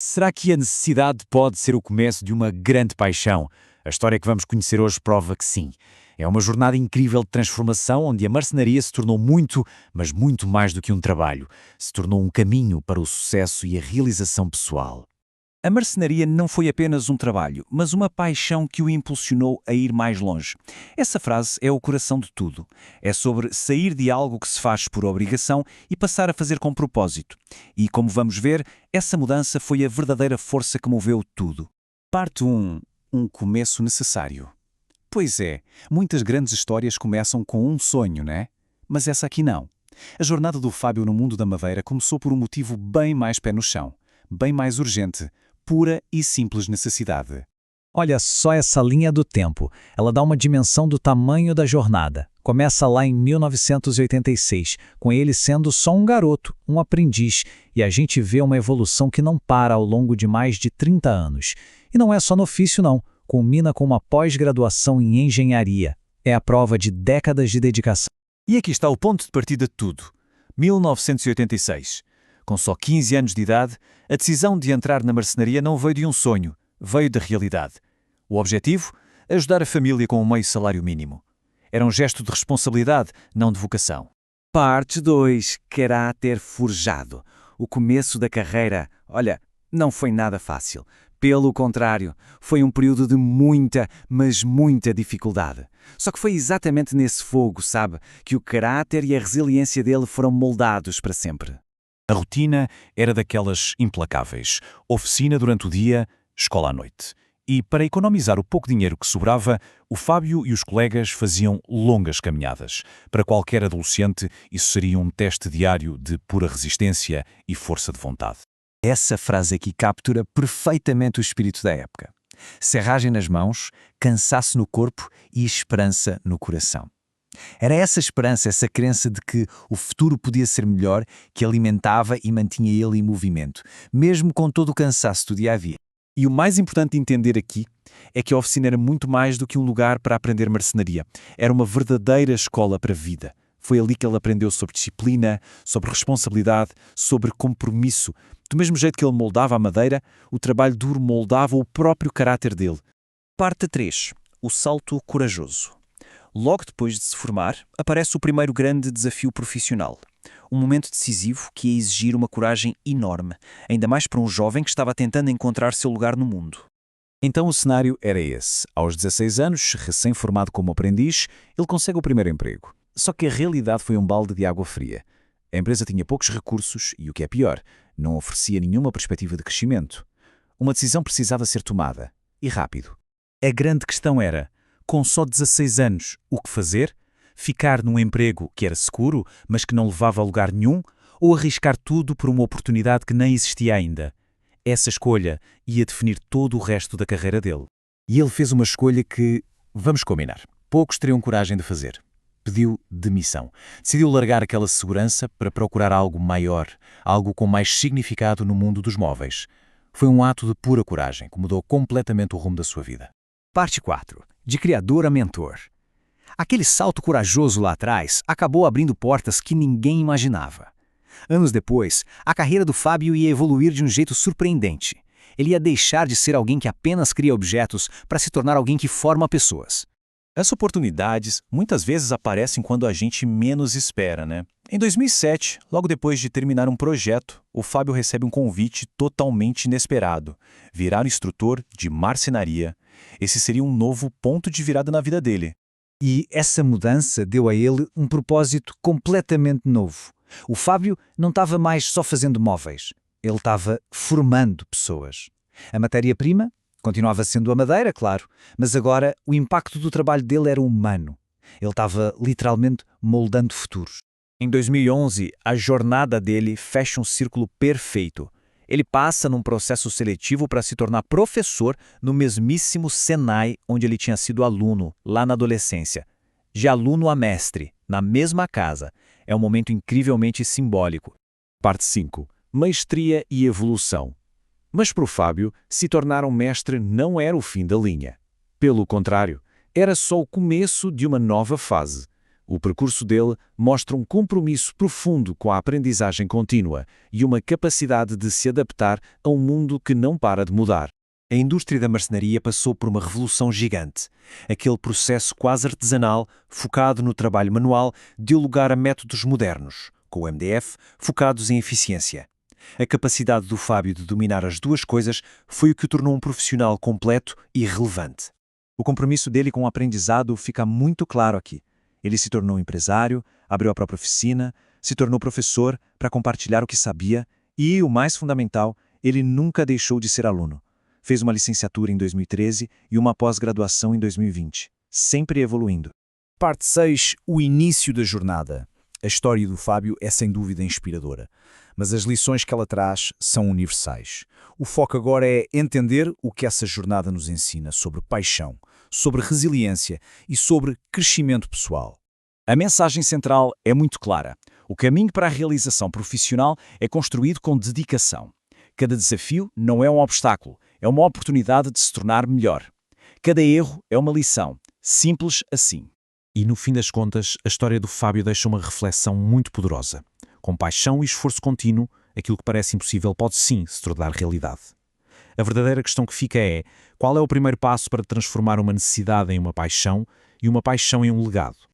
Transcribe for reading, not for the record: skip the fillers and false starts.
Será que a necessidade pode ser o começo de uma grande paixão? A história que vamos conhecer hoje prova que sim. É uma jornada incrível de transformação onde a marcenaria se tornou muito, mas muito mais do que um trabalho. Se tornou um caminho para o sucesso e a realização pessoal. A marcenaria não foi apenas um trabalho, mas uma paixão que o impulsionou a ir mais longe. Essa frase é o coração de tudo. É sobre sair de algo que se faz por obrigação e passar a fazer com propósito. E, como vamos ver, essa mudança foi a verdadeira força que moveu tudo. Parte 1. Um começo necessário. Pois é, muitas grandes histórias começam com um sonho, né? Mas essa aqui não. A jornada do Fábio no mundo da madeira começou por um motivo bem mais pé no chão, bem mais urgente. Pura e simples necessidade. Olha só essa linha do tempo. Ela dá uma dimensão do tamanho da jornada. Começa lá em 1986, com ele sendo só um garoto, um aprendiz, e a gente vê uma evolução que não para ao longo de mais de 30 anos. E não é só no ofício não, culmina com uma pós-graduação em engenharia. É a prova de décadas de dedicação. E aqui está o ponto de partida de tudo. 1986. Com só 15 anos de idade, a decisão de entrar na marcenaria não veio de um sonho, veio da realidade. O objetivo? Ajudar a família com um meio salário mínimo. Era um gesto de responsabilidade, não de vocação. Parte 2. Caráter forjado. O começo da carreira, olha, não foi nada fácil. Pelo contrário, foi um período de muita, mas muita dificuldade. Só que foi exatamente nesse fogo, sabe, que o caráter e a resiliência dele foram moldados para sempre. A rotina era daquelas implacáveis. Oficina durante o dia, escola à noite. E, para economizar o pouco dinheiro que sobrava, o Fábio e os colegas faziam longas caminhadas. Para qualquer adolescente, isso seria um teste diário de pura resistência e força de vontade. Essa frase aqui captura perfeitamente o espírito da época. Serragem nas mãos, cansaço no corpo e esperança no coração. Era essa esperança, essa crença de que o futuro podia ser melhor, que alimentava e mantinha ele em movimento, mesmo com todo o cansaço do dia a dia. E o mais importante de entender aqui é que a oficina era muito mais do que um lugar para aprender marcenaria. Era uma verdadeira escola para a vida. Foi ali que ele aprendeu sobre disciplina, sobre responsabilidade, sobre compromisso. Do mesmo jeito que ele moldava a madeira, o trabalho duro moldava o próprio caráter dele. Parte 3. O salto corajoso. Logo depois de se formar, aparece o primeiro grande desafio profissional. Um momento decisivo que ia exigir uma coragem enorme, ainda mais para um jovem que estava tentando encontrar seu lugar no mundo. Então o cenário era esse. Aos 16 anos, recém-formado como aprendiz, ele consegue o primeiro emprego. Só que a realidade foi um balde de água fria. A empresa tinha poucos recursos e, o que é pior, não oferecia nenhuma perspectiva de crescimento. Uma decisão precisava ser tomada, e rápido. A grande questão era: com só 16 anos, o que fazer? Ficar num emprego que era seguro, mas que não levava a lugar nenhum? Ou arriscar tudo por uma oportunidade que nem existia ainda? Essa escolha ia definir todo o resto da carreira dele. E ele fez uma escolha que, vamos combinar, poucos teriam coragem de fazer. Pediu demissão. Decidiu largar aquela segurança para procurar algo maior, algo com mais significado no mundo dos móveis. Foi um ato de pura coragem que mudou completamente o rumo da sua vida. Parte 4. De criador a mentor. Aquele salto corajoso lá atrás acabou abrindo portas que ninguém imaginava. Anos depois, a carreira do Fábio ia evoluir de um jeito surpreendente. Ele ia deixar de ser alguém que apenas cria objetos para se tornar alguém que forma pessoas. As oportunidades muitas vezes aparecem quando a gente menos espera, né? Em 2007, logo depois de terminar um projeto, o Fábio recebe um convite totalmente inesperado: virar instrutor de marcenaria. Esse seria um novo ponto de virada na vida dele. E essa mudança deu a ele um propósito completamente novo. O Fábio não estava mais só fazendo móveis. Ele estava formando pessoas. A matéria-prima continuava sendo a madeira, claro, mas agora o impacto do trabalho dele era humano. Ele estava literalmente moldando futuros. Em 2011, a jornada dele fecha um círculo perfeito. Ele passa num processo seletivo para se tornar professor no mesmíssimo Senai onde ele tinha sido aluno, lá na adolescência. De aluno a mestre, na mesma casa. É um momento incrivelmente simbólico. Parte 5. Maestria e evolução. Mas para o Fábio, se tornar um mestre não era o fim da linha. Pelo contrário, era só o começo de uma nova fase. O percurso dele mostra um compromisso profundo com a aprendizagem contínua e uma capacidade de se adaptar a um mundo que não para de mudar. A indústria da marcenaria passou por uma revolução gigante. Aquele processo quase artesanal, focado no trabalho manual, deu lugar a métodos modernos, com o MDF, focados em eficiência. A capacidade do Fábio de dominar as duas coisas foi o que o tornou um profissional completo e relevante. O compromisso dele com o aprendizado fica muito claro aqui. Ele se tornou empresário, abriu a própria oficina, se tornou professor para compartilhar o que sabia e, o mais fundamental, ele nunca deixou de ser aluno. Fez uma licenciatura em 2013 e uma pós-graduação em 2020, sempre evoluindo. Parte 6. O início da jornada. A história do Fábio é sem dúvida inspiradora, mas as lições que ela traz são universais. O foco agora é entender o que essa jornada nos ensina sobre paixão, sobre resiliência e sobre crescimento pessoal. A mensagem central é muito clara. O caminho para a realização profissional é construído com dedicação. Cada desafio não é um obstáculo, é uma oportunidade de se tornar melhor. Cada erro é uma lição, simples assim. E no fim das contas, a história do Fábio deixa uma reflexão muito poderosa. Com paixão e esforço contínuo, aquilo que parece impossível pode sim se tornar realidade. A verdadeira questão que fica é: qual é o primeiro passo para transformar uma necessidade em uma paixão e uma paixão em um legado?